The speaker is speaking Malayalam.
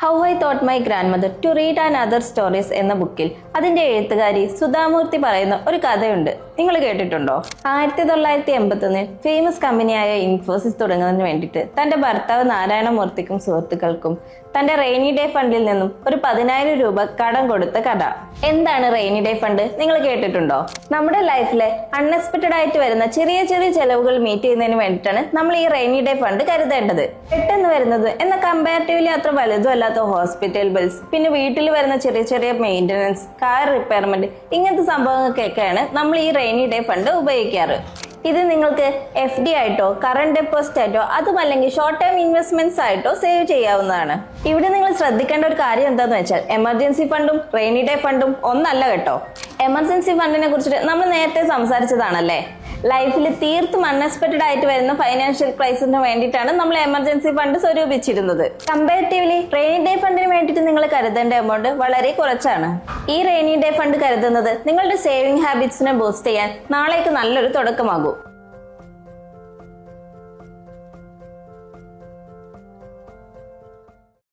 How I taught my grandmother to read and other stories എന്ന ബുക്കിൽ അതിന്റെ എഴുത്തുകാരി സുധാമൂർത്തി പറയുന്ന ഒരു കഥയുണ്ട്. നിങ്ങൾ കേട്ടിട്ടുണ്ടോ? 1981 ഫേമസ് കമ്പനിയായ ഇൻഫോസിസ് തുടങ്ങുന്നതിന് വേണ്ടിയിട്ട് തന്റെ ഭർത്താവ് നാരായണമൂർത്തിക്കും സുഹൃത്തുക്കൾക്കും തന്റെ റെയിനി ഡേ ഫണ്ടിൽ നിന്നും ഒരു 10,000 രൂപ കടം കൊടുത്ത കഥ. എന്താണ് റെയിനി ഡേ ഫണ്ട്? നിങ്ങൾ കേട്ടിട്ടുണ്ടോ? നമ്മുടെ ലൈഫിലെ അൺഎക്സ്പെക്ടഡ് ആയിട്ട് വരുന്ന ചെറിയ ചെറിയ ചെലവുകൾ മീറ്റ് ചെയ്യുന്നതിന് വേണ്ടിയിട്ടാണ് നമ്മൾ ഈ റെയിനി ഡേ ഫണ്ട് കരുതേണ്ടത്. പെട്ടെന്ന് വരുന്നത് എന്ന കമ്പാരിറ്റീവ്ലി അത്ര വലുതും അല്ലാത്ത ഹോസ്പിറ്റൽ ബിൽസ്, പിന്നെ വീട്ടിൽ വരുന്ന ചെറിയ ചെറിയ മെയിൻ്റനൻസ്, കാർ റിപ്പയർമെന്റ്, ഇങ്ങനത്തെ സംഭവങ്ങൾക്കൊക്കെയാണ് നമ്മൾ ഈ റെയിനി ഡേ ഫണ്ട് ഉപയോഗിക്കാറ്. ഇത് നിങ്ങൾക്ക് FD ആയിട്ടോ കറന്റ് ഡെപ്പോസിറ്റ് ആയിട്ടോ അതുമല്ലെങ്കിൽ ഷോർട്ട് ടേം ഇൻവെസ്റ്റ്മെന്റ്സ് ആയിട്ടോ സേവ് ചെയ്യാവുന്നതാണ്. ഇവിടെ നിങ്ങൾ ശ്രദ്ധിക്കേണ്ട ഒരു കാര്യം എന്താന്ന് വെച്ചാൽ എമർജൻസി ഫണ്ടും റെയിനി ഡേ ഫണ്ടും ഒന്നല്ല കേട്ടോ. എമർജൻസി ഫണ്ടിനെ കുറിച്ചിട്ട് നമ്മൾ നേരത്തെ സംസാരിച്ചതാണല്ലേ. ലൈഫിൽ തീർത്തും അൺഎക്സ്പെക്ടഡ് ആയിട്ട് വരുന്ന ഫൈനാൻഷ്യൽ ക്രൈസിന് വേണ്ടിയിട്ടാണ് നമ്മൾ എമർജൻസി ഫണ്ട് സ്വരൂപിച്ചിരുന്നത്. കമ്പാരിറ്റീവ്ലി റെയിനി ഡേ ഫണ്ടിന് വേണ്ടിയിട്ട് നിങ്ങൾ കരുതേണ്ട എമൗണ്ട് വളരെ കുറച്ചാണ്. ഈ റെയിനി ഡേ ഫണ്ട് കരുതുന്നത് നിങ്ങളുടെ സേവിംഗ് ഹാബിറ്റ്സിനെ ബൂസ്റ്റ് ചെയ്യാൻ നാളേക്ക് നല്ലൊരു തുടക്കമാകും.